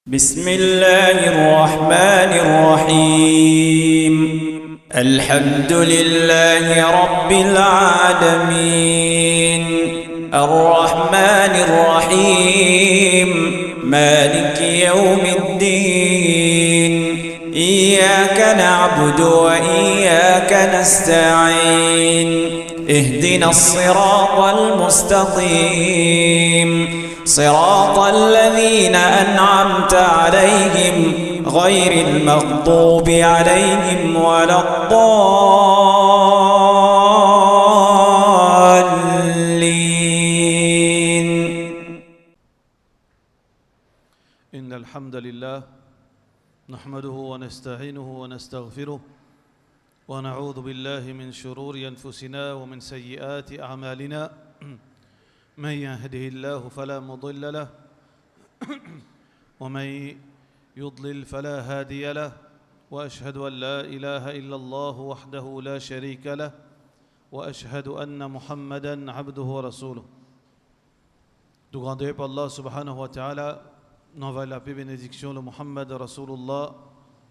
بسم الله الرحمن الرحيم الحمد لله رب العالمين الرحمن الرحيم مالك يوم الدين إياك نعبد وإياك نستعين اهدنا الصراط المستقيم صراط الذين أنعمت عليهم غير المغضوب عليهم ولا الضالين. إن الحمد لله نحمده ونستعينه ونستغفره ونعوذ بالله من شرور أنفسنا ومن سيئات أعمالنا من يهده الله فلا مضل له ومن يضلل فلا هادي له وأشهد أن لا إله إلا الله وحده لا شريك له وأشهد أن محمدا عبده ورسوله. Tout grandeur pour Allah subhanahu wa ta'ala, n'envoie la paix et bénédiction de Muhammad Rasulullah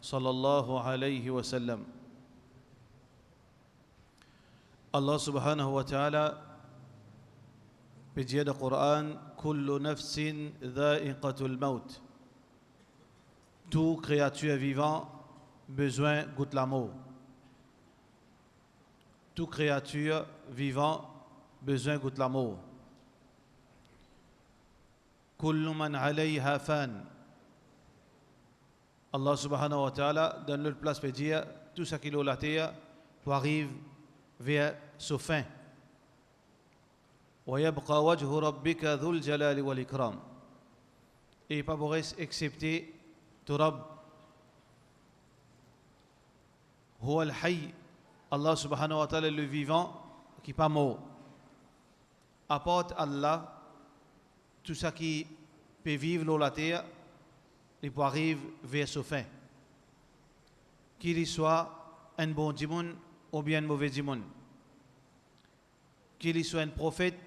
sallallahu alayhi wa sallam. Allah subhanahu wa ta'ala بجيد القرآن كل نفس ذائقة الموت. Toute créature vivant besoin goûte la mort. Toute créature vivant besoin goûte la mort. كل من عليها فان. Allah subhanahu wa ta'ala donne le place pour dire tout ce qui est la terre pour arriver vers sa fin. ويبقى وجه ربك ذو الجلال والإكرام. Et pas pour excepter ton Rabb. هو الحي. Allah subhanahu wa ta'ala le vivant qui n'est pas mort. Apporte Allah tout ce qui peut vivre dans la terre et pour arriver vers sa fin. Qu'il soit un bon dimon ou bien un mauvais dimon. Qu'il soit un prophète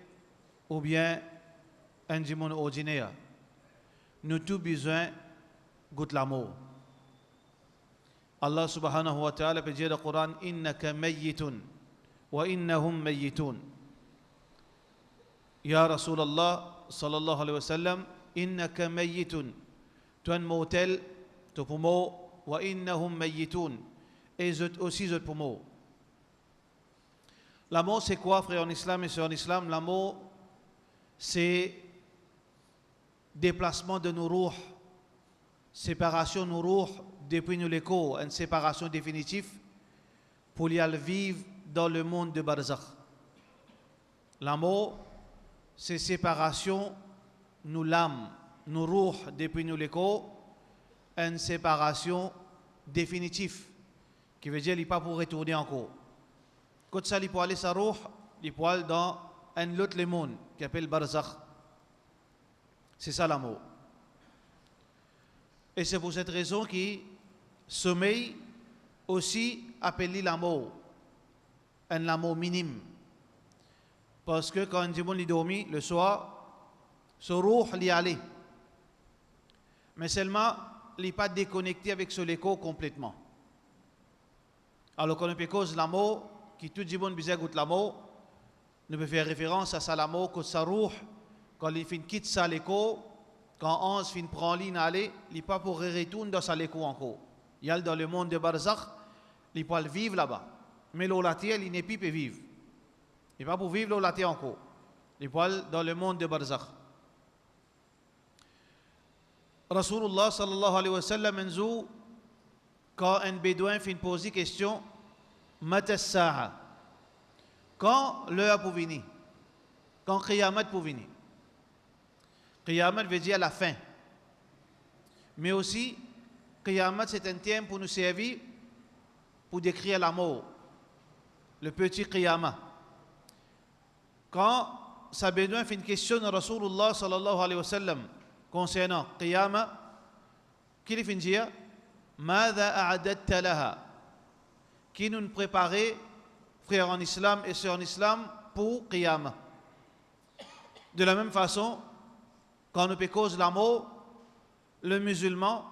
ou bien un dimon ordinaire. Nous tous besoin goûte la mort. Allah subhanahu wa ta'ala peut dire dans le Coran innaka mayyitun wa innahum mayyitun. Ya Rasulallah sallallahu alayhi wa sallam innaka mayyitun. Tu es mortel, tu es mort, wa innahum mayyitun. Et aussi tu es mort. La mort c'est quoi, frère en islam et sœurs en islam? La mort c'est déplacement de nos rouhs, séparation de nos rouhs depuis nos corps, une séparation définitive pour y aller vivre dans le monde de barzakh. La mort c'est séparation nos l'âme, nos rouhs depuis nos corps, une séparation définitive qui veut dire qu'il n'est pas pour retourner encore. Quand ça, il peut aller sa rouh, il peut aller dans un autre monde qui s'appelle barzakh. C'est ça l'amour. Et c'est pour cette raison que sommeil aussi appelé l'amour, un amour minime. Parce que quand un démon dormit le soir, son rouh l'y allait. Mais seulement, il n'est pas déconnecté avec son écho complètement. Alors quand on peut cause l'amour, qui tout le monde besoin de la mort, nous peut faire référence à ça la mort que sa rouh, quand il fin quitte sa l'écho, quand Hans fin prend l'île aller, il n'est pas pour retourner dans sa l'écho encore. Il est dans le monde de barzakh, il peut vivre là-bas. Mais la terre, il n'est plus pour vivre. Il n'est pas pour vivre la terre encore. Il peut aller dans le monde de barzakh. Rasulullah sallallahu alayhi wa sallam nous, quand un bédouin fin poser question, Mata Sa'a. Quand l'heure pour venir? Quand Qiyamat pour venir? Qiyamat veut dire la fin. Mais aussi, Qiyamat c'est un terme pour nous servir pour décrire la mort. Le petit Qiyamat. Quand sa bédouin fait une question à Rasulullah sallallahu alayhi wa sallam concernant Qiyamat, qu'il fait dire Mada a'adatta laha? Qui nous préparait, frères en islam et sœurs en islam, pour Qiyamah. De la même façon, quand nous pécons la mort, le musulman,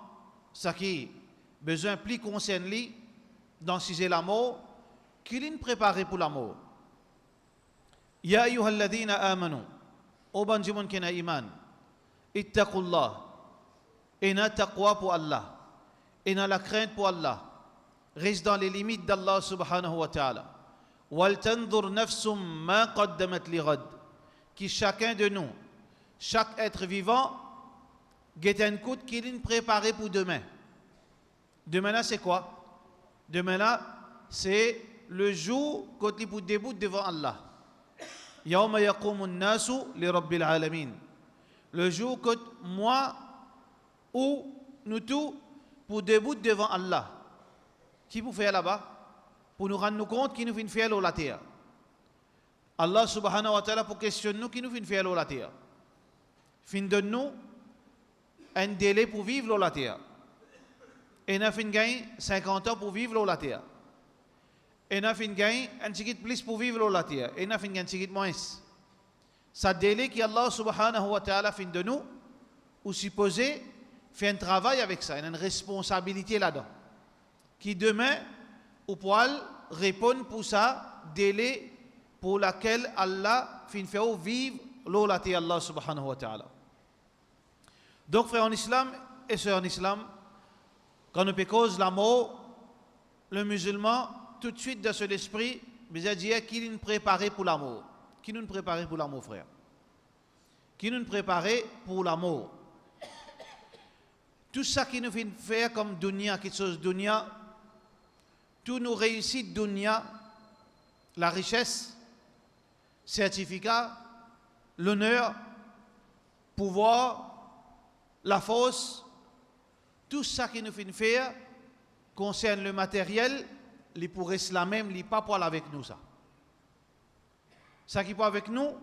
ça qui besoin plus concerne lui, dans si la mort, qu'il est préparé pour la mort. Ya ayyuhalladhina amanu, o banjimon kena iman, ittaqullah, ena taqwa pour Allah, ena la crainte pour Allah, reste dans les limites d'Allah subhanahu wa ta'ala. Wal tanzur nafsum ma qaddamat li ghad, qui chacun de nous, chaque être vivant, guette un coup qu'il est préparé pour demain. Demain là, c'est quoi? Demain là, c'est le jour quand il débute devant Allah. Yawma yaqumun nasu li rabbil alamin. Le jour que moi ou nous tous pour débuter devant Allah. Qui vous fait là-bas? Pour nous rendre compte qui nous fait faire la terre. Allah subhanahu wa ta'ala pour questionner nous qui nous fait faire la terre. Fin de nous un délai pour vivre la terre. Et nous fin gain 50 ans pour vivre la terre. Et nous fin gain un petit plus pour vivre la terre. Et nous fin gain un petit moins. Ça délai qui Allah subhanahu wa ta'ala fin de nous ou supposé fait un travail avec ça, il y a une responsabilité là-dedans. Qui demain ou poil répond pour ça délai pour laquelle Allah fin fait vivre la terre Allah subhanahu wa ta'ala. Donc frères en islam et sœurs en islam, quand on cause la mort, le musulman tout de suite dans son esprit, il dit qu'il nous préparé pour la mort. Qui nous préparé pour la mort, frère? Qui nous préparé pour la mort? Tout ça qui nous fait faire comme dunya, quelque chose dunya, tout nous réussit dunya, la richesse, certificat, l'honneur, pouvoir, la force, tout ça qui nous fait faire concerne le matériel, il pourrait cela même, il pas parler avec nous ça. Ça qui parle avec nous,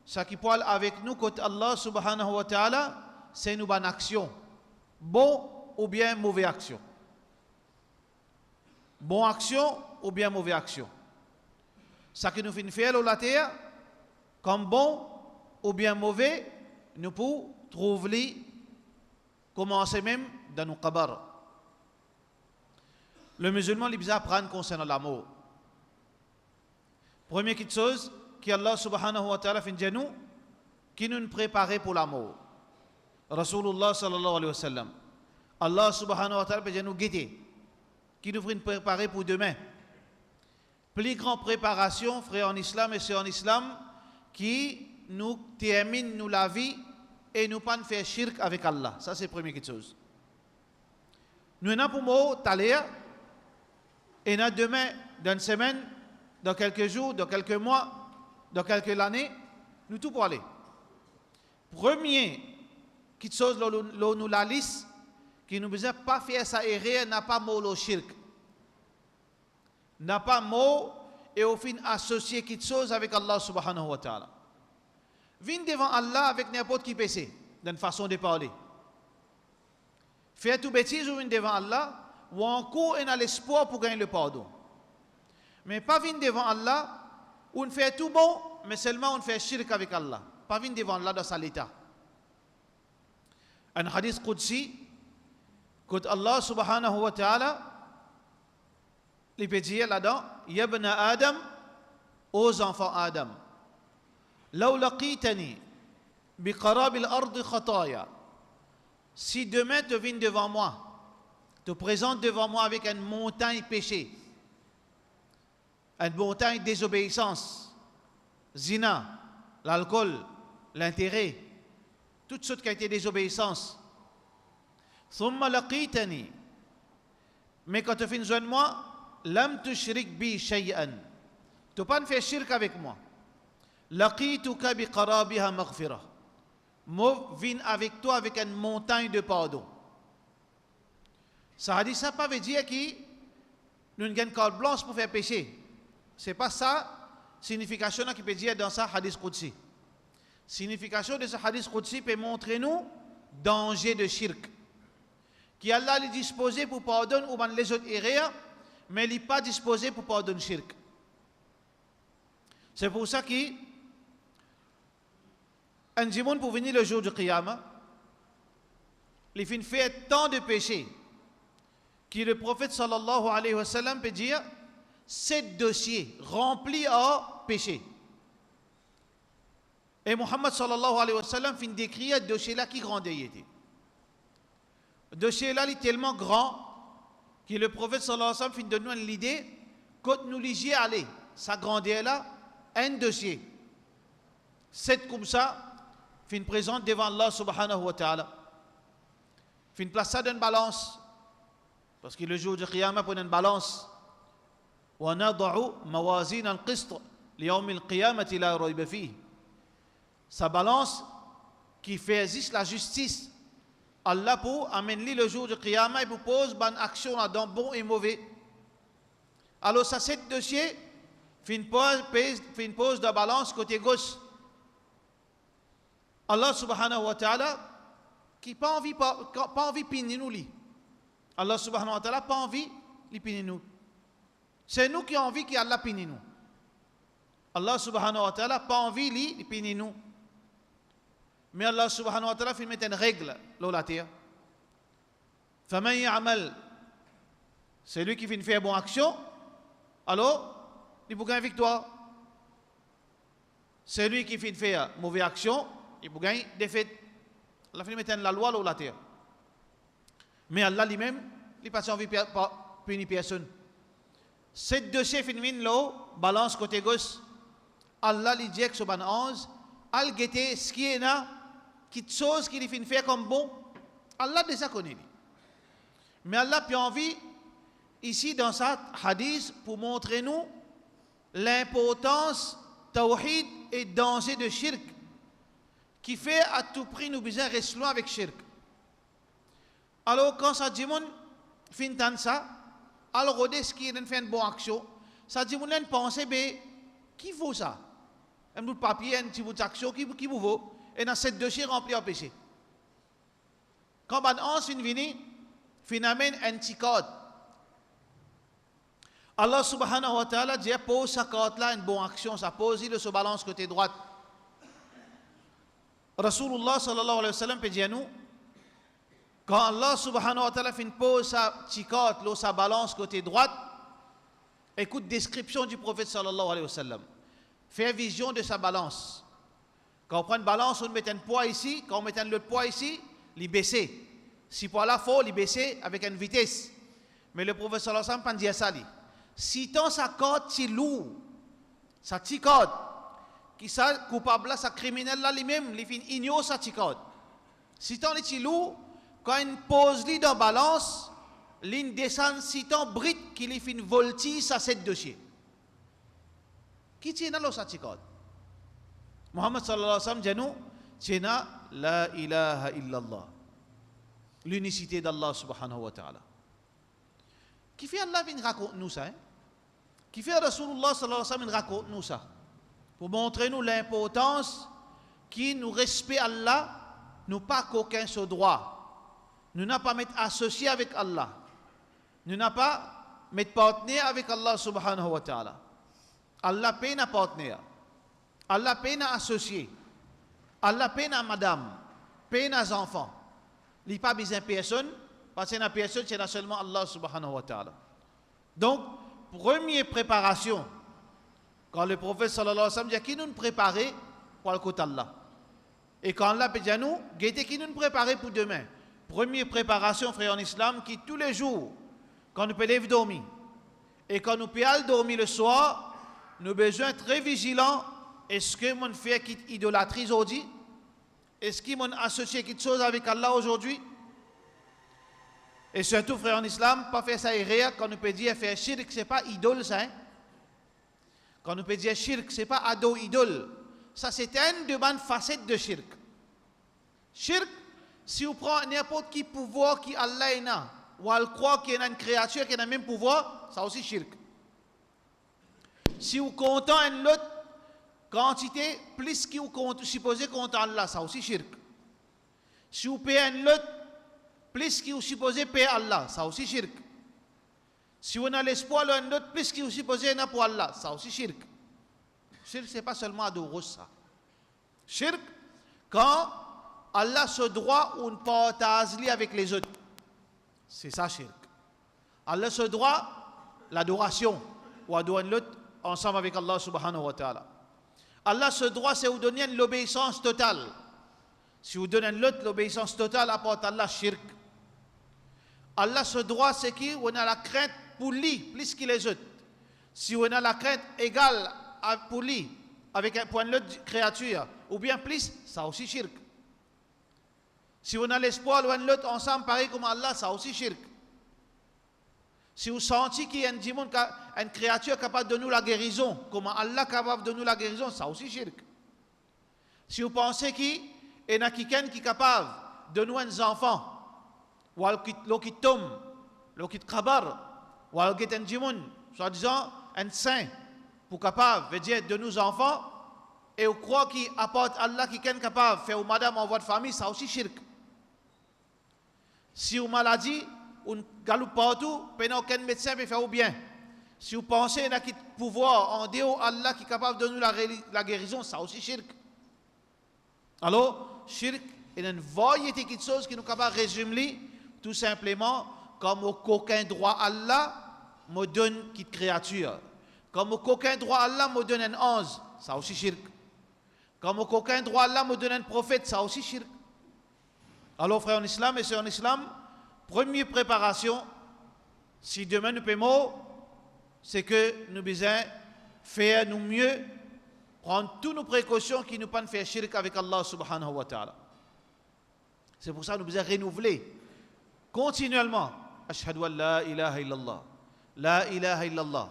ça qui parle avec nous quand Allah subhanahu wa ta'ala, c'est une bonne action. Bon ou bien mauvaise action. Bonne action ou bien mauvaise action. Ça qui nous fait faire la terre, comme bon ou bien mauvais, nous pouvons trouver commencer même dans nos qabar. Le musulman, il doit apprendre concernant la mort. Première chose, que Allah subhanahu wa ta'ala fait dire nous, qui nous prépare pour la mort. Rasulullah sallallahu alayhi wa sallam. Allah subhanahu wa ta'ala peut nous guider, qui nous préparer pour demain. Plus grande préparation, frères en islam et sœurs en islam, qui nous termine nous la vie et nous pas faire shirk avec Allah. Ça c'est la première chose. Nous avons pour moi tout à l'heure, et nous demain, dans une semaine, dans quelques jours, dans quelques mois, dans quelques années, nous tout pour aller. Premier, quelque chose là nous la liste, qui nous besoin pas faire ça erreur, n'a pas mot le shirk. N'a pas mot et au fin associer quelque chose avec Allah subhanahu wa ta'ala. Viens devant Allah avec n'importe qui péché, d'une façon de parler. Faire tout bêtise ou viens devant Allah, ou encore on a l'espoir pour gagner le pardon. Mais pas venir devant Allah, où on fait tout bon, mais seulement on fait shirk avec Allah. Pas venir devant Allah dans sa état. Un hadith Qudsi, quand Allah subhanahu wa ta'ala, il peut dire là-dedans, Yabna Adam, aux enfants Adam, law laqitani biqarab al-ard khataya. Si demain tu viens devant moi, te présente devant moi avec une montagne péché, une montagne désobéissance, zina, l'alcool, l'intérêt, toutes sortes qui ont été désobéissance. Thumma laqitani. Mais quand tu viens joindre moi, lam tushrik bi shay'an. Tu pas faire shirk avec moi. Laqituka bi qarabiha maghfirah. Moi viens avec toi avec une montagne de pardon. Ça dit ça pas veut dire que nous avons une carte blanche pour faire péché. C'est pas ça signification qui peut dire dans ça hadith Qudsi. Signification de ce hadith Qudsi peut montrer nous danger de shirk. Qui Allah est disposé pour pardonner ou les autres erreurs, mais il n'est pas disposé pour pardonner shirk. C'est pour ça que un dimanche pour venir le jour du Qiyamah, il fait tant de péchés que le prophète sallallahu alayhi wa sallam peut dire 7 dossiers remplis à péché. Et Muhammad sallallahu alayhi wa sallam fin décrire ce dossier-là qui grandait était. Le dossier-là est tellement grand que le prophète sallallahu alayhi wa sallam fin donne nous l'idée quand nous lisions aller, ça grandait là, un dossier. 7 comme ça, fin présente devant Allah subhanahu wa ta'ala. Fin place ça dans une balance. Parce que le jour du Qiyamah, pour une balance. وَنَضَعُ مَوَازِينَ الْقِسْطِ لِيَوْمِ الْقِيَامَةِ لَا رَيْبَ فِيهِ. Sa balance qui fait existe la justice. Allah pour amener le jour du Qiyamah et pour poser bonne action dans bon et mauvais. Alors ça c'est dossier, fin pose de balance côté gauche. Allah subhanahu wa ta'ala qui pas envie pinir nous li. Allah subhanahu wa ta'ala pas envie li pinir nous. C'est nous qui avons envie qu'Allah pinir nous. Allah subhanahu wa ta'ala pas envie li pinir nous. Mais Allah subhanahu wa ta'ala fait mettre une règle dans la terre. Faman ya'mal, c'est lui qui fait une bonne action. Alors, il peut gagner victoire. C'est lui qui fait une mauvaise action, il peut gagner défaite. Allah fait mettre la loi dans la terre. Mais Allah lui-même, il n'a pas envie de punir personne. Ces dossiers finissent là, balance côté gauche. Allah lui dit que ce ban 11, al guetter ce qui est là, qui chose qu'il fait faire comme bon. Allah déjà connaît. Mais Allah a envie ici dans ce hadith pour montrer nous l'importance tawhid et danger de shirk qui fait à tout prix nous besoin rester loin avec shirk. Alors quand ça dit mon fin tant ça, alors regardez ce qui est fait une bonne action, ça dit mon penser ben qui vaut ça? Un bout de papier, un petit bout d'action qui vous vaut et dans cette dossier rempli en péché. Quand ban ans fin vini, fin amène un petit code. Allah subhanahu wa ta'ala dit pose sa carte là une bonne action, ça pose il se balance côté droite. Rasulullah sallallahu alayhi wa sallam peut dire nous quand Allah subhanahu wa ta'ala fin pose sa petite carte là sa balance côté droite, écoute description du prophète sallallahu alayhi wa sallam. Faire vision de sa balance. Quand on prend une balance, on met un poids ici, quand on met l'autre poids ici, il baisse. Si poids là faut, il baisse avec une vitesse. Mais le prophète sallallahu alayhi wa sallam pas dire ça. Si tant sa corde si lourd, sa petite corde, qui ça coupable là, sa criminel là lui-même, il fin ignore sa petite corde. Si tant est lourd, quand il pose lui dans balance, il descend si tant brite qu'il fin voltige sa cette dossier. Qui tient là sa petite corde? Muhammad sallallahu alayhi wa sallam dit nous, tient la ilaha illallah. L'unicité d'Allah subhanahu wa ta'ala. Qui fait Allah vient raconter nous ça? Qui fait Rasulullah sallallahu alayhi wa sallam raconte nous ça? Pour montrer nous l'importance qui nous respecte Allah, nous pas qu'aucun ce droit. Nous n'a pas mettre associé avec Allah. Nous n'a pas mettre partenaire avec Allah subhanahu wa ta'ala. Allah peine à partenaire. Allah peine à associé. Allah peine à madame. Peine à enfants. Il n'y a pas besoin de personne. Parce que la personne, c'est seulement Allah subhanahu wa ta'ala. Donc, première préparation, quand le prophète sallallahu alayhi wa sallam dit qui nous préparer pour le côté d'Allah. Et quand Allah peut dire nous, qui nous préparer pour demain. Première préparation, frère en islam, qui tous les jours, quand nous pouvons dormir, et quand nous pouvons dormir le soir, nous avons besoin d'être très vigilants. Est-ce que mon fait qui idolâtrie aujourd'hui? Est-ce qu'il m'a associé quelque chose avec Allah aujourd'hui? Et surtout, frère en islam, pas faire ça erreur quand nous peut dire faire shirk, ce n'est pas idole ça. Hein? Quand nous peut dire shirk, ce n'est pas ado idole. Ça, c'est une de bonnes facettes de shirk. Shirk, si vous prenez n'importe qui pouvoir qui Allah est là, ou elle croit qu'il y a une créature qui a le même pouvoir, ça aussi shirk. Si vous comptez une autre quantité, plus que vous supposez compter Allah, ça aussi shirk. Si vous payez une autre, plus que vous supposez payer Allah, ça aussi shirk. Si vous avez l'espoir d'un autre, plus que vous supposez pour Allah, ça aussi shirk. Shirk, ce n'est pas seulement adorer ça. Shirk, quand Allah ce droit ou ne partage avec les autres. C'est ça, shirk. Allah ce droit, l'adoration, ou adorer l'autre ensemble avec Allah subhanahu wa ta'ala. Allah ce droit, c'est vous donner l'obéissance totale. Si vous donnez l'autre l'obéissance totale, apporte Allah shirk. Allah ce droit, c'est qui on a la crainte pour lui, plus que les autres. Si on a la crainte égale pour lui, avec un point de l'autre créature, ou bien plus, ça aussi shirk. Si on a l'espoir l'un de l'autre ensemble, pareil comme Allah, ça aussi shirk. Si vous sentez qu'il y a une créature capable de nous la guérison, comme Allah capable de nous la guérison, ça aussi shirk. Si vous pensez qu'il y a quelqu'un qui est capable de nous un enfant, ou qui tombe, ou qui kabar, ou qui est un djimoun, soi-disant un saint, pour capable, veut dire de nous enfants, et vous croyez qu'il apporte Allah qui est capable de faire ou madame en votre famille, ça aussi shirk. Si vous maladie, on galoupe partout, pendant aucun médecin peut faire ou bien. Si vous pensez qu'il y a un pouvoir en dehors Allah qui est capable de nous la guérison, ça aussi shirk. Alors, shirk est une variété de choses qui nous capable de résumer tout simplement comme aucun droit Allah me donne une créature. Comme aucun droit Allah me donne un ange, ça aussi shirk. Comme aucun droit Allah me donne un prophète, ça aussi shirk. Alors frères en islam et sœurs en islam, première préparation, si demain nous paiement, c'est que nous devons faire nous mieux, prendre toutes nos précautions qui nous pas faire shirk avec Allah subhanahu wa ta'ala. C'est pour ça que nous devons renouveler continuellement. Ashhadu an la ilaha illallah. La ilaha illallah.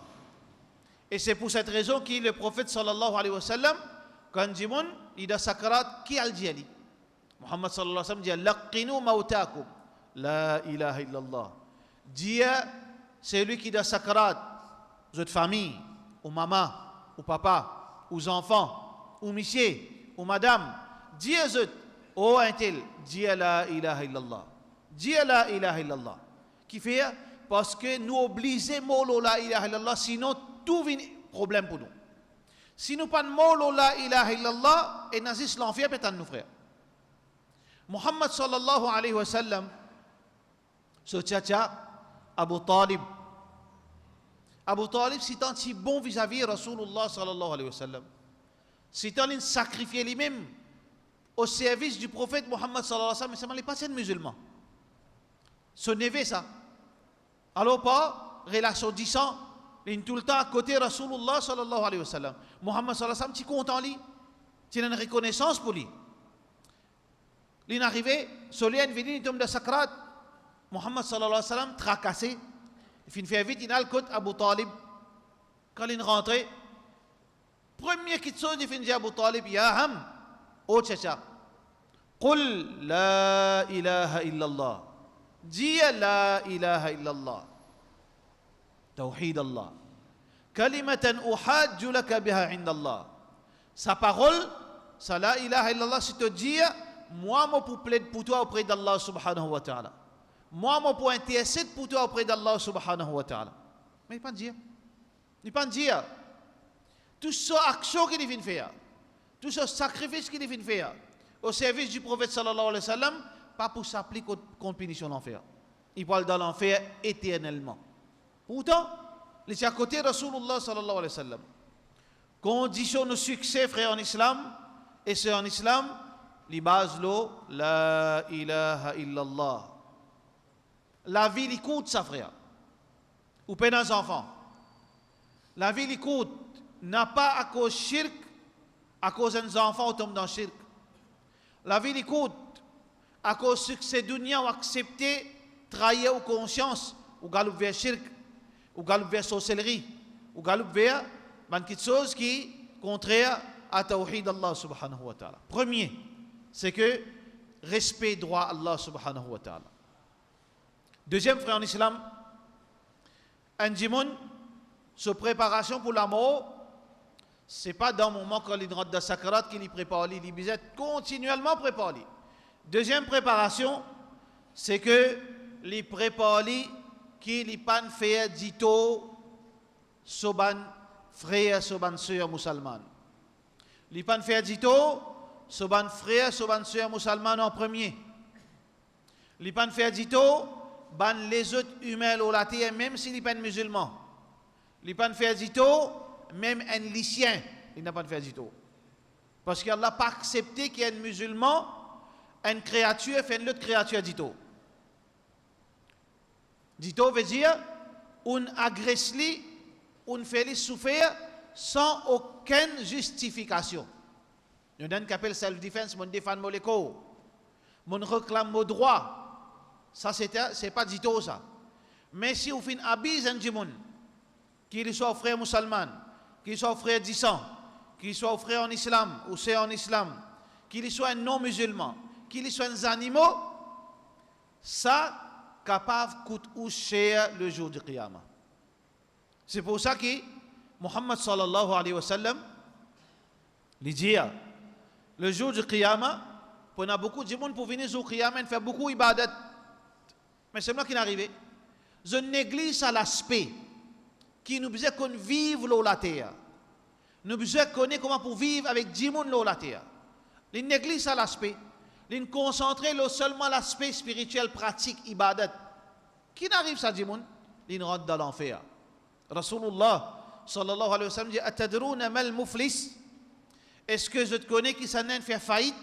Et c'est pour cette raison que le prophète sallallahu alayhi wa sallam, quand il dit sakarat, qui a dit Muhammad sallallahu alayhi wa sallam dit laqinu mautakum. La ilaha illallah. Dieu, c'est lui qui dit sakarat, votre famille, ou maman, ou papa, aux enfants, ou monsieur, ou madame. Dieu, oh un tel, Dieu la ilaha illallah. Dieu la ilaha illallah. Qui fait parce que nous obligons la ilaha illallah, sinon tout vient problème pour nous. Si nous pas de la ilaha illallah, et nazis l'enfer peut-être nous frères. Muhammad sallallahu alayhi wa sallam, ce tchatcha, Abu Talib. Abu Talib, c'est un si bon vis-à-vis Rasulullah sallallahu alayhi wa sallam. C'est un sacrifié lui-même au service du prophète Muhammad sallallahu alayhi wa sallam, mais ça ne pas être musulman. Ce n'est ça. Alors pas relation disant, il est tout le temps à côté Rasulullah sallallahu alayhi wa sallam. Muhammad sallallahu alayhi wa sallam, tu comptes en lui. Tu as une reconnaissance pour lui. Il est arrivé, celui qui venu, il tombe de sakrat. Muhammad sallallahu alayhi wa sallam, tracassé. Il fait vite, il a le côté Abu Talib. Quand il est rentré, première chose, il fait dire Abu Talib, Ya Ham, oh tchacha, Qul la ilaha illallah. Dis la ilaha illallah. Tawhid Allah. Kalimatan uhadju laka biha indallah. Sa parole, sa la ilaha illallah, c'est te dire, moi, moi pour plaider pour toi auprès d'Allah subhanahu wa ta'ala. Moi, moi pour intercéder pour toi auprès d'Allah subhanahu wa ta'ala. Mais il ne pas dire. Il ne pas dire. Tout ce action qu'il vient faire, tout ce sacrifice qu'il vient faire, au service du prophète sallallahu alayhi wa sallam, pas pour s'appliquer contre punition l'enfer. Il parle dans l'enfer éternellement. Pourtant, il est à côté de Rasulullah sallallahu alayhi wa sallam. Condition de succès, frère en islam, et c'est en islam, les bases l'eau, la ilaha illallah. La vie, il coûte ça, frère. Ou peine un enfant. La vie, il coûte. N'a pas à cause shirk, à cause d'un enfant, on tombe dans shirk. La vie, il coûte. À cause de succès dunya, ou accepter, trahir aux conscience, ou galoupe vers shirk, ou galoupe vers sorcellerie, ou galoupe vers quelque chose qui est contraire à tawhid Allah subhanahu wa ta'ala. Premier, c'est que respect droit à Allah subhanahu wa ta'ala. Deuxième, frère en islam, un djimoun, sa préparation pour la mort, ce n'est pas dans le moment quand il rentre dans sakrat qu'il y prépare, il y continuellement préparé. Deuxième préparation, c'est que les prépare qui les pan faire dito soban frère soban sœur musulmane. Les pan faire dito soban frère, soban sœur musulman en premier. Li pas faire dito, ban les autres humains au laté, même s'il n'est pas musulman. Li pas faire dito, même un lycéen, il n'a pas faire dito. Parce qu'Allah n'a pas accepté qu'il y ait un musulman, une créature, fait une autre créature dito. Dito veut dire, on agresse lui, on fait lui souffrir sans aucune justification. Nous avons qu'appelle self-defense, mon défend mon écho, mon réclame mon droit. Ça, c'est pas dito ça. Mais si vous faites abus un monde, qu'il soit frère musulman, qu'il soit frère disant, qu'il soit frère en islam ou c'est en islam, qu'il soit un non-musulman, qu'il soit un animal, ça capable coûte ou cher le jour du Qiyamah. C'est pour ça que Muhammad sallallahu alayhi wa sallam lui dit le jour du Qiyamah, on a beaucoup de monde pour venir au Qiyamah et faire beaucoup d'ibadat. Mais c'est moi qui n'arrive. Je néglige à l'aspect qui nous besoin qu'on vive l'eau la terre. Nous besoin connaître comment pour vivre avec 10 monde l'eau la terre. Il néglige à l'aspect. Il concentre seulement l'aspect spirituel, pratique, ibadat. Qui n'arrive ça 10 monde? Il rentre dans l'enfer. Rasulullah sallallahu alayhi wa sallam dit Atadrouna mal muflis. Est-ce que je te connais qui s'en est fait faillite?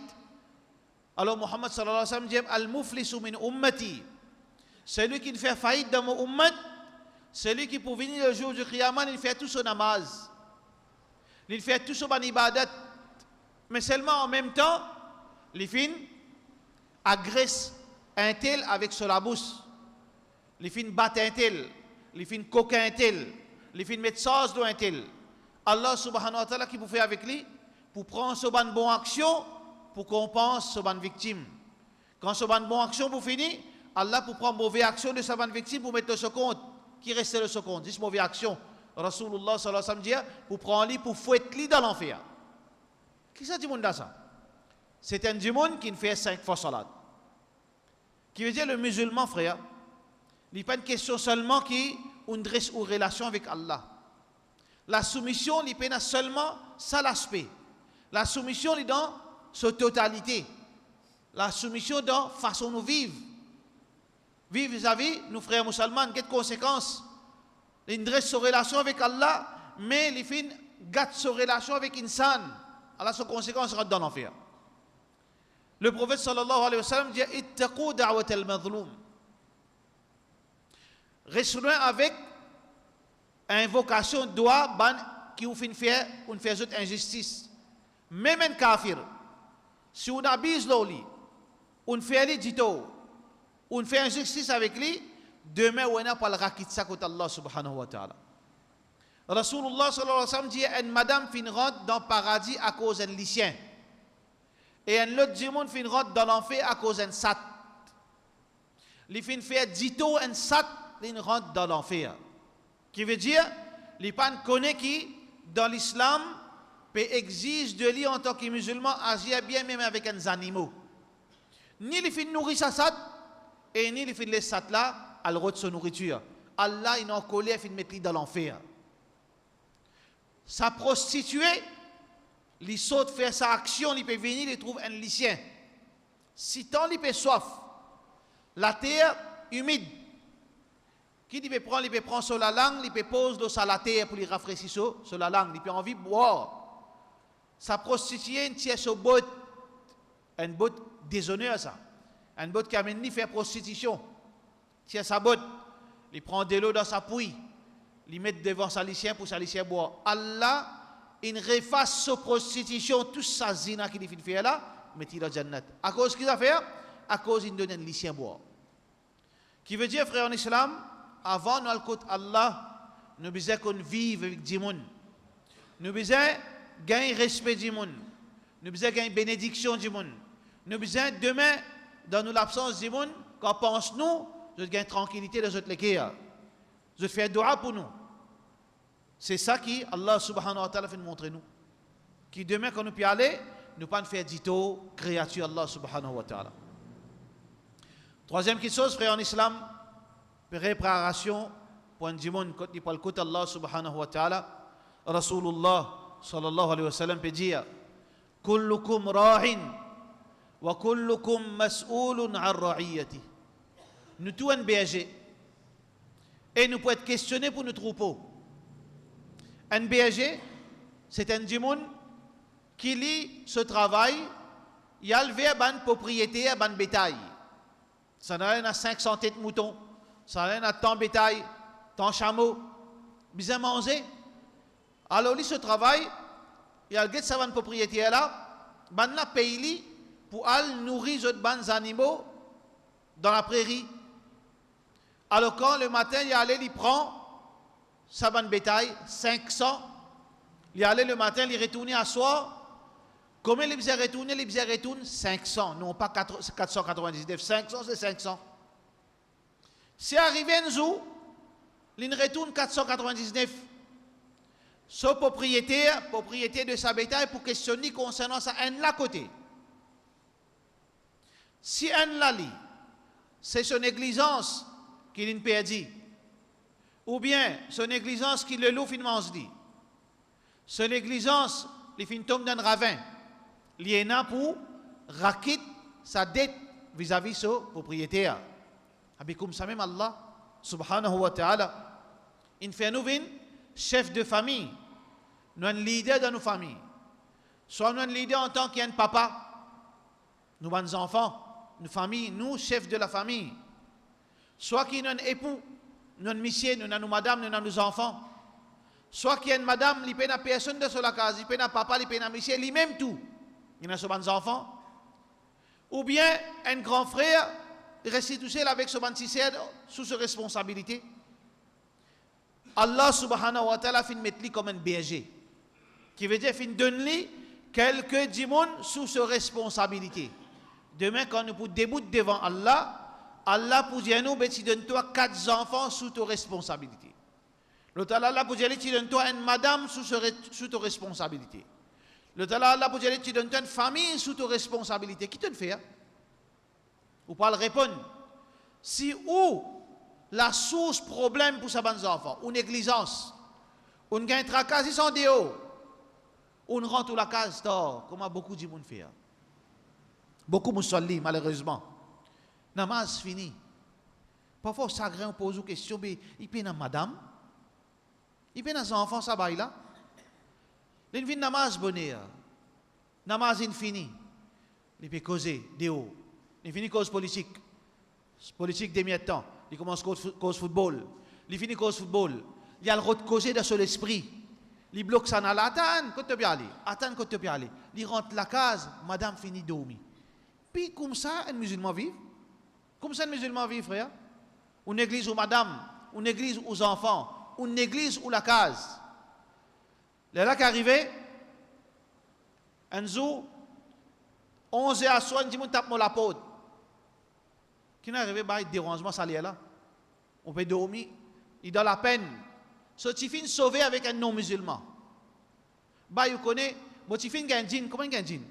Alors Muhammad sallallahu alayhi wa sallam dit Al muflisu min ummati. Celui qui fait faillite dans mon ummat, celui qui pour venir le jour du Qiyamah, il fait tout son namaz. Il fait tout son ibadat. Mais seulement en même temps, les fins agresse un tel avec sur la bouche. Les fins battent un tel. Les fins coquin un tel. Les fins mettent sauce dans un tel. Allah subhanahu wa ta'ala qui vous fait avec lui, pour prendre ce bonne bonne action, pour compenser ce bonne victime. Quand ce bonne bonne action vous finit, Allah pour prendre mauvaise action de sa bonne victime pour mettre le second. Qui reste le second? Dis mauvaise action. Rasulullah sallallahu alayhi wa sallam dit pour prendre lui pour fouetter lui dans l'enfer. Qui ça dit monde ça? C'est un du monde qui fait 5 fois salat. Qui veut dire le musulman frère, il n'est pas une question seulement qui on dresse une relation avec Allah. La soumission, il n'est pas seulement ça l'aspect. La soumission est dans sa totalité. La soumission dans façon nous vivre. Vivre vis-à-vis nos frères musulmans, quelles conséquences? Il dresse sa relation avec Allah, mais il fait gâte sa relation avec insan. Alors sa conséquence rentre dans l'enfer. Le prophète sallallahu alayhi wa sallam dit Ittaqu da'wat al-madhloum. Restez loin avec invocation de doigt qui vous fait faire une injustice. Même un kafir, si on abuse l'oli, on fait lui dito, on fait injustice avec lui, demain on n'a pas le rakitsa contre Allah subhanahu wa ta'ala. Rasulullah sallallahu alayhi wa sallam dit une madame fin rentre dans le paradis à cause d'un lycéen. Et un autre du monde fin rentre dans l'enfer à cause d'un sat. Les fin fait dito un sat, il rentre dans l'enfer. Qui veut dire, les pas connaît qui, dans l'islam, peut exige de lui en tant que musulman agir bien même avec des animaux. Ni les fin nourrir sa sat, et ni les fin les sat là, à le de sa nourriture. Allah, il en colère, il met dans l'enfer. Sa prostituée, il saute faire sa action, il peut venir, il trouve un lycéen. Si tant il peut soif, la terre humide, qui il peut prendre sur la langue, il peut poser dans la terre pour lui rafraîchir sur la langue, il peut envie de boire. Sa prostituée, une tient sur botte, une botte déshonneur ça, une botte qui amène ni faire prostitution, tient sa botte, il prend de l'eau dans sa pouille, il met devant sa lycéen pour sa lycéen boire. Allah, il refasse sa prostitution, toute sa zina qu'il fait là, mais il a jannat. À cause qu'il a fait, à cause il donne un lycéen boire. Qui veut dire, frère en islam, avant nous alcoot Allah, nous besoin qu'on vive avec du monde. Nous besoin gagner respect du monde. Nous besoin gagner bénédiction du monde. Nous besoin demain, dans nous l'absence du monde, quand pense nous, je gagne tranquillité de notre l'équerre. Je fais un dua pour nous. C'est ça qui Allah subhanahu wa ta'ala fait nous montrer nous. Qui demain quand nous peut aller, nous pas faire dito créature Allah subhanahu wa ta'ala. Troisième chose, frère en islam, préparation pour un dimon quand il parle côté Allah subhanahu wa ta'ala. Rasulullah sallallahu alayhi wa sallam peut dire كلكم راع وكلكم مسؤول عن رعيته. Nous tous un berger et nous pouvons être questionnés pour nos troupeaux. Un berger, c'est un djimoun qui lit ce travail, il a levé un propriété, un bétail. Ça n'a 500 têtes moutons, ça n'a tant bétail, tant chameau, bien manger. Alors, il ce travail, il a levé sa propriété là, ban la paye pour aller nourrir les autres animaux dans la prairie. Alors, quand le matin, il allait, il prend sa bétail, 500, il allait le matin, il retournait à soir. Comment il faisait retourner? Il faisait retourner 500, non pas 499, 500 c'est 500. Si arrivé un jour, il retourne 499. Ce propriétaire de sa bétail pour questionner concernant sa haine là côté. Si haine là lit, c'est son négligence qu'il a perdu, ou bien son négligence qu'il le loup finalement se dit, son négligence, il fin tombe dans un ravin. Il y en a pour raquer sa dette vis-à-vis de son propriétaire. Avec comme ça même Allah, subhanahu wa ta'ala, il fait nous chef de famille, nous un leader dans nos familles. Soit nous un leader en tant qu'un papa, nous avons des enfants, nos familles, nous chefs de la famille. Soit qu'il y a un époux, nous un monsieur, nous avons madame, nous avons nos enfants. Soit qu'il y a une madame, il n'y a personne de la case, il n'y a papa, il n'y a monsieur, lui-même tout. Il y a des enfants. Ou bien un grand frère, il reste tout seul avec son bâtisseur sous sa responsabilité. Allah subhanahu wa ta'ala fin mettre lui comme un berger. Qui veut dire fin donner quelques djimoun sous sa responsabilité. Demain, quand nous pour débouter devant Allah, Allah pour dire nous, tu donnes-toi 4 enfants sous ta responsabilité. L'autre Allah pour dire, tu donnes-toi une madame sous ta responsabilité. L'autre Allah pour dire, tu donnes-toi une famille sous ta responsabilité. Qui te le fait? Ou pas le répondre. Si ou la source problème pour ces bons enfants, ou négligence, ou une tracas, ils sont dehors, ou on rentre la case tard, comme beaucoup de monde fait. Beaucoup de musulmans, malheureusement. Namaz fini. Parfois, ça on pose une question, mais il peut y madame, il peut y des enfants, ça va là. Il vient namaz bonheur. Namaz infini. Il peut causer dehors. Il finit cause politique. Politique demi-temps. Il commence cause football. Il finit cause football. Il y a le droit de causer dans son esprit. Il bloque ça dans la attends, quand tu peux aller. Attends, quand tu peux aller. Il rentre la case, madame finit dormir. Puis comme ça, un musulman vit. Comme ça, un musulman vit, frère. Une église où madame, une église aux enfants, une église où la case. Là qui arrivé, un jour, 11h à soir, on tape la peau. Qui n'est arrivé, il dérangement, ça là. On peut dormir, il est dans la peine. So, tu finis sauvé avec un non-musulman. Bah, vous connaissez, tu finis un djinn, comment un djinn?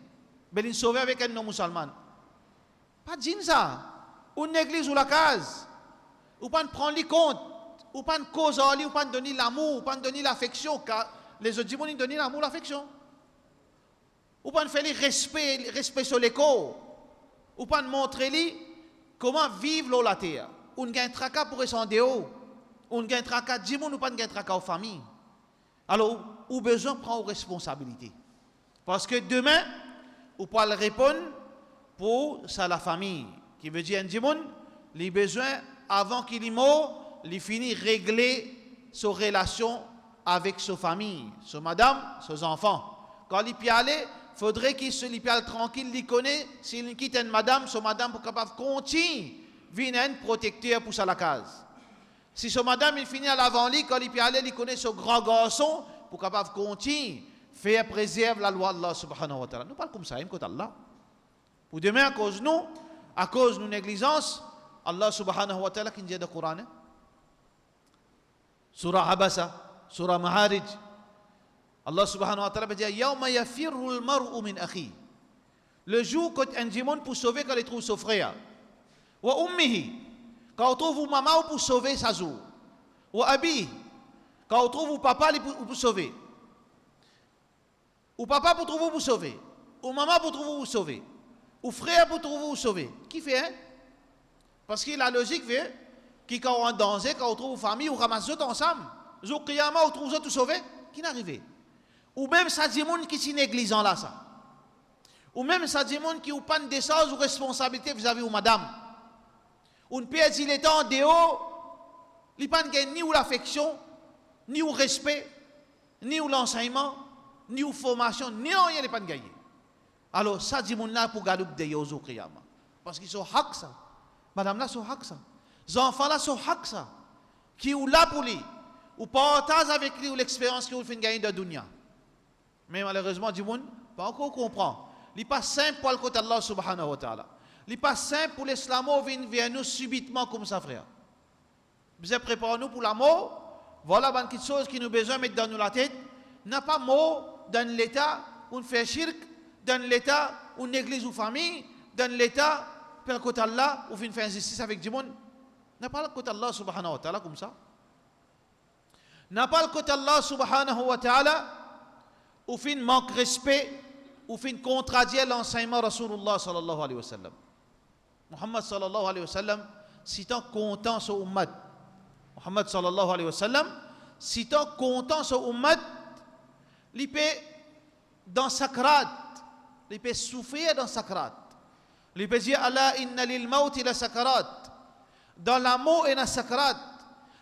Ben, il sauvé avec un non-musulman. Pas djinn ça. Une église ou la case. Ou pas prendre les compte. Ou pas causer, ou pas donner l'amour, ou pas donner l'affection. Car les autres djinns, ils donnent l'amour, l'affection. Ou pas faire le respect sur les corps. Ou pas montrer comment vivre la terre. Ou un tracas pour rester haut. Ou un tracas de djinn, ou pas un tracas aux familles. Alors, ou besoin de prendre responsabilité. Parce que demain, ou pas le répondre pour ça la famille. Qui veut dire un djinn, les besoins, avant qu'il y mort, il finit régler ses relations avec sa famille, sa madame, ses enfants. Quand il peut aller, il faudrait qu'il se parle tranquille, il connaît, s'il quitte une madame, sa madame pour capable continuer, venir un protecteur pour sa la case. Si sa madame il finit à l'avant-lit, quand il peut aller, il connaît ce grand garçon pour capable continuer, faire préserver la loi d'Allah subhanahu wa ta'ala. Nous parlons comme ça, il côté Allah. Pour demain, à cause de nos négligences, Allah subhanahu wa ta'ala qui dit dans le Coran, Surah Abasa, Surah Maharij, Allah subhanahu wa ta'ala dit Yawma yafirru al-mar'u min akhi. Le jour quand un djimon pour sauver quand il trouve son frère. Wa ummihi. Quand on trouve maman pour sauver sa jour. Wa abi. Quand on trouve papa pour sauver. Ou papa pour trouver pour sauver. ou maman pour trouver vous sauver, ou frère pour trouver vous sauver. Qui fait, hein? Parce que la logique fait, qui quand on est en danger, quand on trouve une famille, on ramasse tout ensemble. Jour Kiyama, on trouve tout sauvé. Qui n'arrive? Ou même ça dit monde qui est négligent là, ça. Ou même ça dit monde qui n'a pas de décence ou responsabilité vis-à-vis de madame. Ou ne peut dire les temps en dehors, il n'y a pas ni ou l'affection, ni ou respect, ni ou l'enseignement, ni ou formation, ni rien n'est pas gagné. Alors ça dit monde là pour garder des yozo Kiyama. Parce qu'ils sont hak ça. Madame là sont hak ça. Les enfants là sont hak ça. Qui ou là pour lui, ou partage avec lui l'expérience qu'il fait gagner de dunya. Mais malheureusement, du monde, pas encore comprend. Il n'est pas simple pour le côté d'Allah subhanahu wa ta'ala. Il n'est pas simple pour l'islamo venir vers nous subitement comme ça, frère. Vous préparez-nous pour la mort. Voilà une petite chose qui nous besoin de mettre dans nous la tête. N'a pas mort dans l'état où on fait shirk, dans l'état où on néglige ou famille, dans l'état pour le côté d'Allah où on fait injustice avec du monde. N'a pas le côté d'Allah subhanahu wa ta'ala comme ça. N'a pas le côté d'Allah subhanahu wa ta'ala ou fin manque respect ou fin contradire l'enseignement Rasulullah sallallahu alayhi wa sallam. Muhammad sallallahu alayhi wa sallam citant content sur ummat. Muhammad sallallahu alayhi wa sallam citant content sur ummat, il peut dans sakrat, il peut souffrir dans sakrat. Il peut dire Allah inna lil maut ila sakrat. Dans la mort et dans sakrat,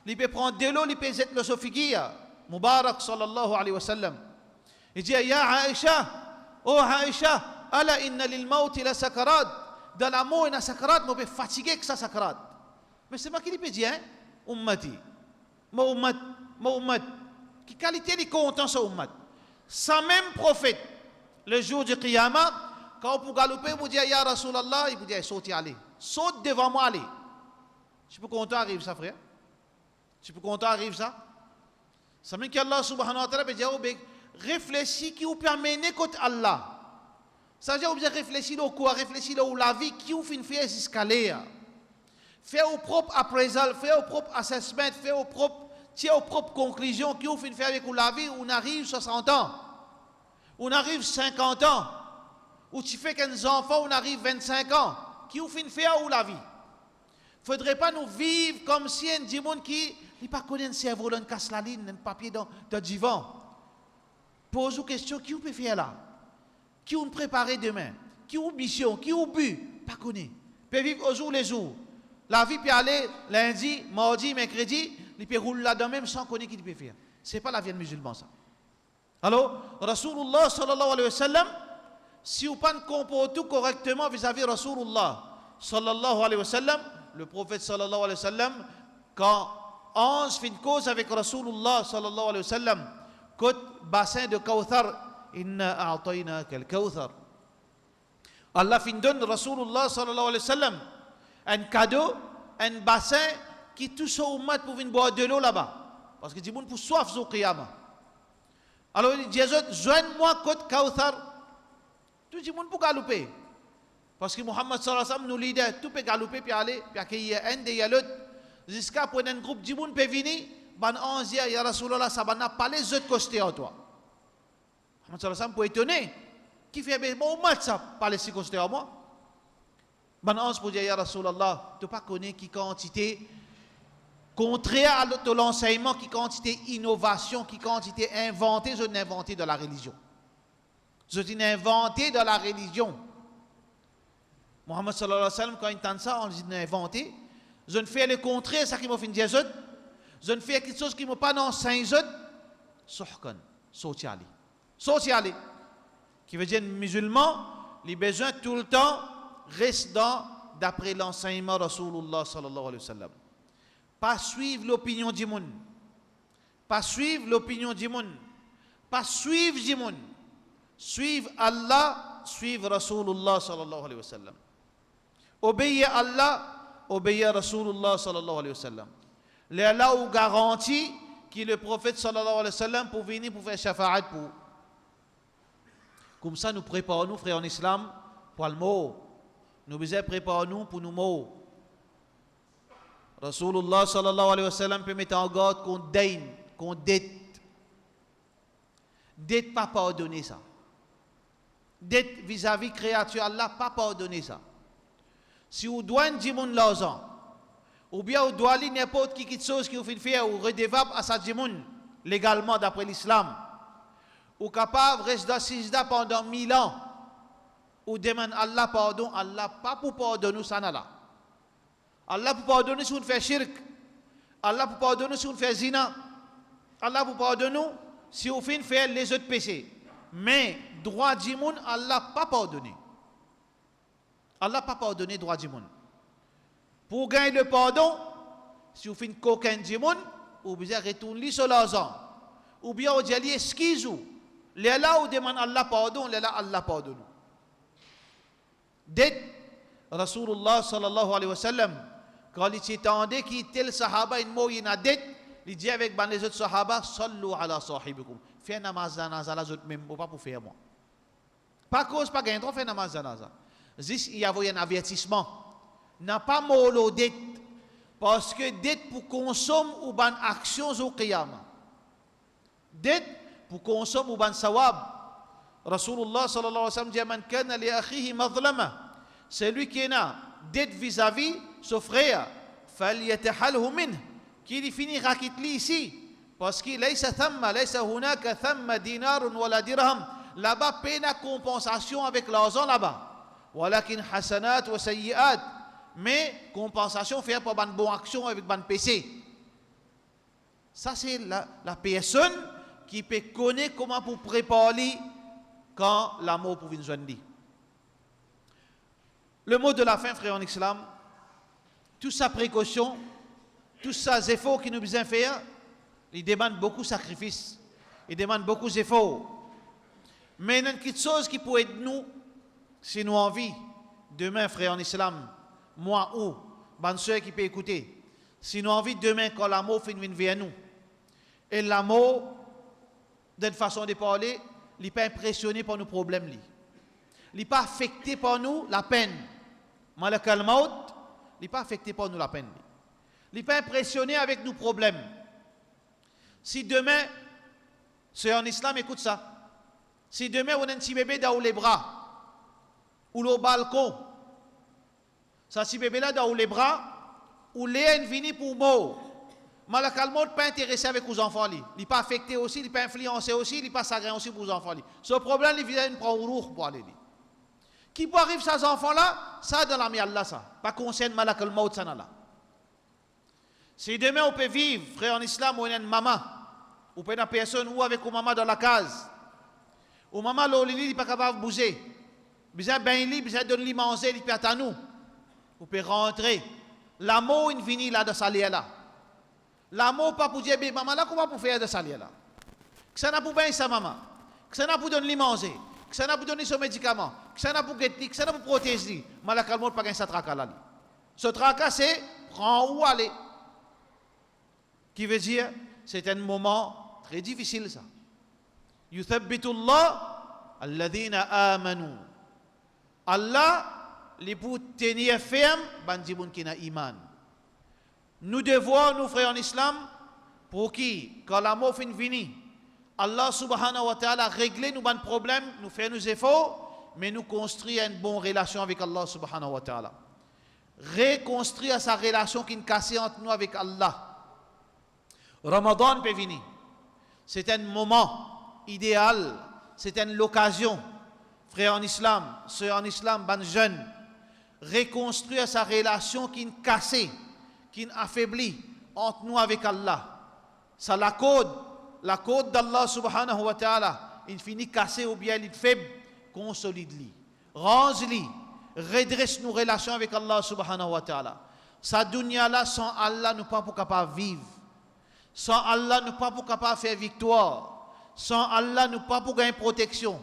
il peut prendre de l'eau, il peut jeter le sofigia. Mubarak sallallahu alayhi wa sallam. Il dit ya Aïcha, oh Aïcha, ala inna lil maut ila sakarat. Dans la mort et dans sakarat, on peut fatiguer que ça sakarat. Mais c'est pas qu'il peut dire, hein? Ummati, ma ummat, qui qualité est content sur ummat. Sans même prophète, le jour du Qiyamah, quand on peut galoper, vous dire ya Rasulallah, il vous dit saute allez, saute devant moi allez. Je peux content arrive ça frère. Je peux content arrive ça. Ça veut dire qu'Allah subhanahu wa ta'ala peut dire réfléchis qui vous permet contre Allah. Ça veut dire que vous réfléchissez au quoi, réfléchissez au la vie qui vous fait jusqu'à là. Faire au propre appraisal, faire au propre assessment, faire au propre, tirer aux propres conclusions qui vous fait faire avec la vie où on arrive 60 ans, où on arrive 50 ans, où tu fais qu'un enfant, on arrive 25 ans, qui vous fait faire où la vie. Il ne faudrait pas nous vivre comme si un démon qui n'est pas connu un cerveau, un casse la ligne, un papier dans le divan. Pose une question, qui vous peut faire là? Qui vous prépare demain? Qui vous mission? Qui vous but? Pas connu. Peut vivre au jour les jours. La vie peut aller lundi, mardi, mercredi, il peut rouler là-dedans même sans connaître qui peut faire. Ce n'est pas la vie de musulman ça. Alors, Rasulullah sallallahu alayhi wa sallam, si vous ne comportez pas correctement vis-à-vis de Rasulullah sallallahu alayhi wa sallam, le prophète sallallahu alayhi wa sallam, quand Hans fait une cause avec Rasulullah sallallahu alayhi wa sallam, côté bassin de Kawthar, inna a'tayna kal Kawthar. Allah fin donne Rasulullah sallallahu alayhi wa sallam un cadeau, un bassin qui touche au mat pour venir boire de l'eau là-bas. Parce que dit moun pour soif au Qiyamah. Alors il dit joigne-moi côté Kawthar. Tout dit moun pour galoper. Parce que Muhammad sallallahu alayhi wa sallam nous leader, tout peut galoper puis aller, puis accueillir un des l'autre. Jusqu'à pour un groupe de moun peut venir, ban 11 ya Rasulullah ça n'a pas les autres costés en toi. Muhammad sallallahu alayhi wa sallam pour étonner. Qui fait bon match ça, pas les 6 costés en moi. Ban 11 pour dire ya Rasulullah, tu pas connais qui quantité contraire à l'enseignement, qui quantité innovation, qui quantité inventée, je n'ai inventé de la religion. Je n'ai inventé de la religion. Muhammad sallallahu alayhi wa sallam, quand il entend ça, on dit inventé. Je ne fais le contraire, ça qui m'a fait dire je ne fais quelque chose qui m'a pas enseigné. Sohkan, sociali. Sociali. Qui veut dire musulman, les besoins tout le temps restent d'après l'enseignement Rasulullah sallallahu alayhi wa sallam. Pas suivre l'opinion du monde. Pas suivre l'opinion du monde. Pas suivre du monde. Suivre Allah, suivre Rasulullah sallallahu alayhi wa sallam. Obéir Allah, obéir Rasulullah sallallahu alayhi wa sallam. Les Allah vous garantit que le prophète sallallahu alayhi wa sallam pour venir pour faire shafa'at pour. Comme ça nous préparons, frères en islam, pour le mot. Nous préparons pour nous mots. Rasulullah sallallahu alayhi wa sallam peut mettre en garde qu'on daigne, qu'on dette. Dette pas pardonner ça. d'être vis-à-vis créature Allah, pas pardonner ça. Si vous doit dire mon l'argent, ou bien vous doit aller n'importe qui chose qui vous fait faire ou redevable à sa djimoun légalement d'après l'islam, ou capable de rester sijda pendant 1000 ans, ou demande Allah pardon, Allah pas pour pardonner ça là. Allah pour pardonner si on fait shirk, Allah pour pardonner si on fait zina, Allah pour pardonner si on fait faire les autres péchés. Mais droit du monde, Allah pas pardonné. Allah pas pardonné droit du monde. Pour gagner le pardon, si vous faites coquin du monde, vous devez retourner sur l'argent. Ou bien vous dites excuse-vous. Les là où demande Allah pardon, les là Allah pardonne. Dès Rasulullah sallallahu alayhi wa sallam, quand il s'étendait qu'il tel sahaba une mot il a dette, il dit avec les autres sahaba, sallu ala sahibikum. Fais namaz janaza les autres même pas pour faire moi. Pas cause pas gain trop faire namaz janaza. Juste il y a un avertissement. N'a pas molo dette parce que dette pour consommer ou ban actions au qiyamah. Dette pour consommer ou ban sawab. Rasulullah sallallahu alayhi wa sallam dit man kana li akhihi madlama. Celui qui a dette vis-à-vis son frère, falyatahalhu minh. Qui finira quitter ici parce qu'il laysa thamma laysa hunaka thamma dinarun wala dirham. Là-bas paye la compensation avec l'argent là-bas. Walakin hasanat wa sayyi'at. Mais compensation fait pour une bonne action avec bonne péché. Ça c'est la personne qui peut connaître comment pour préparer quand la mort pour venir joindre. Le mot de la fin, frère en islam, toute sa précaution, tous ces efforts qui nous besoin faire, ils demandent beaucoup de sacrifices, ils demandent beaucoup d'efforts. Mais il y a quelque chose qui peut aider nous, si nous envie, demain, frère en islam, moi ou, bonne soeur qui peut écouter, si nous envie demain, quand l'amour finit vers nous, et l'amour, d'une façon de parler, il n'est pas impressionné par nos problèmes. Il n'est pas affecté par nous la peine. Malak al-Maut, il n'est pas affecté par nous la peine. Il n'est pas impressionné avec nos problèmes. Si demain, c'est en islam, écoute ça. Si demain, on a un petit bébé dans les bras, ou le balcon, ça, si bébé là dans les bras, ou les vini pour mort. Malak al-Maut n'est pas intéressé avec les enfants. Il n'est pas affecté aussi, il n'est pas influencé aussi, il n'est pas sacré aussi pour les enfants. Ce problème, il vient de prendre roux pour aller. Qui peut arriver à ces enfants-là, ça dans la mi Allah, ça. Pas concerne Malak al-Maut, ça là. Si demain on peut vivre, frère en islam, ou une maman, ou peut une personne ou avec une maman dans la case, ou maman l'olili, il n'est pas capable de bouger. Besoin de bain, besoin de donner manger, il peut à nous. Vous pouvez rentrer. L'amour, il vient là de salir là. L'amour, pas pour dire, maman, là, comment pour faire de salir là? Que ça n'a pour bain sa maman, que ça n'a pour donner manger, que ça n'a pour donner son médicament, que ça n'a pour guetter, que ça n'a pour protéger. Malak al-Maut, pas gain sa tracas là. Ce tracas, c'est prends où aller. Qui veut dire, c'est un moment très difficile ça. Yuthabbitullah alladhina amanu. Allah, les pour tenir ferme, bandibun qui n'a iman. Nous devons, nous frères en islam, pour qui, quand la mort finit venir, Allah subhanahu wa ta'ala régler nos bons problèmes, nous faire nos efforts, mais nous construire une bonne relation avec Allah subhanahu wa ta'ala. Reconstruire sa relation qui est cassée entre nous avec Allah. Ramadan peut venir. C'est un moment idéal, c'est une occasion, frère en islam, sœur en islam, ban jeune, reconstruire sa relation qui est cassée, qui est affaiblie entre nous avec Allah. Ça la code d'Allah subhanahu wa ta'ala, il finit cassé ou bien il est faible, consolide-li, range-li, redresse nos relations avec Allah subhanahu wa ta'ala. Sa dunya là, sans Allah, nous ne sommes pas capables de vivre. Sans Allah, nous ne sommes pas capables de faire victoire. Sans Allah, nous ne sommes pas pour gagner protection.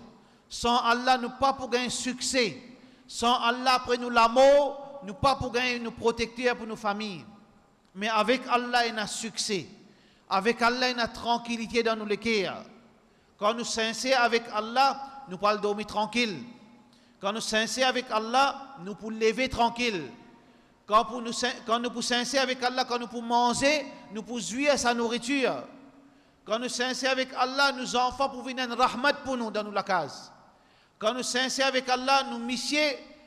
Sans Allah, nous ne sommes pas pour gagner succès. Sans Allah, après nous l'amour, nous ne sommes pas pour gagner nous protecteurs pour nos familles. Mais avec Allah, il y a succès. Avec Allah, il y a tranquillité dans nos cœurs. Quand nous sommes sincères avec Allah, nous pouvons dormir tranquille. Quand nous sommes sincères avec Allah, nous pouvons lever tranquille. Quand nous sommes sincères avec Allah, quand nous pouvons manger, nous pouvons jouir à sa nourriture. Quand nous sommes sincères avec Allah, nos enfants peuvent venir une rahmat pour nous dans la case. Quand nous sincères avec Allah, nous missions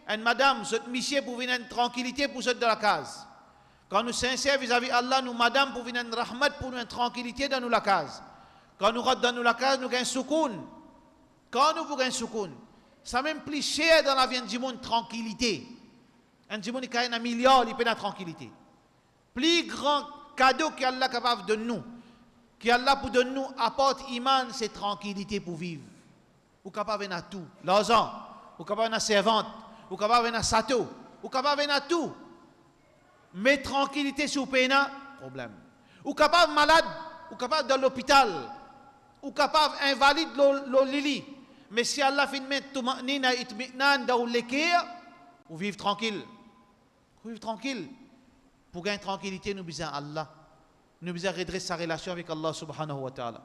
une madame, cette mission pour venir une tranquillité pour ceux de la case. Quand nous sincères vis-à-vis Allah, nous madame pour venir une rahmat, pour nous une tranquillité dans nous la case. Quand nous rentrons dans nous la case, nous gagnons soukoun. Quand nous gagnons soukoun, ça même plus cher dans la vie du monde, tranquillité. Un du monde qui a un milliard, il peut la tranquillité. Plus grand cadeau qu'Allah est capable de nous, qu'Allah pour de nous apporte iman, c'est tranquillité pour vivre. Ou capable de tout, l'argent, ou capable de servante, ou capable de sato, ou capable de tout. Mais tranquillité sur peine, problème. Ou capable malade, ou capable dans l'hôpital, ou capable invalide le lili. Mais si Allah fait mettre tumanina itminan dans l'équerre, vous vivez tranquille. Vous vivez tranquille. Pour gagner tranquillité, nous besoin Allah. Nous besoin redresser sa relation avec Allah subhanahu wa ta'ala.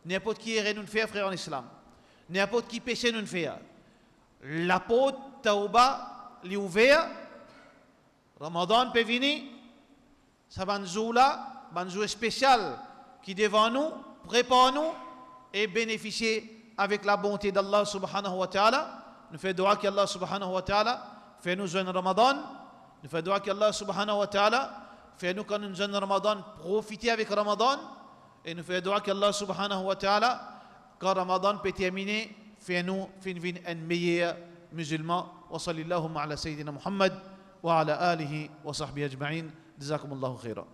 N'importe qui erreur nous fait, frère en islam. N'importe qui péché nous fait. La porte Tauba est ouverte. Ramadan peut venir. Ça va nous là, un jour spécial qui devant nous, prépare nous et bénéficier avec la bonté d'Allah subhanahu wa ta'ala. Nous faisons dua qu'Allah subhanahu wa ta'ala fait nous un Ramadan. Nous faisons dua qu'Allah subhanahu wa ta'ala fait nous quand nous un Ramadan profiter avec Ramadan. Et nous faisons dua qu'Allah subhanahu wa ta'ala quand Ramadan peut terminer fait nous un meilleur musulman. Wa sallallahu ala sayyidina Muhammad wa ala alihi wa sahbihi ajma'in. Jazakumullahu khairan.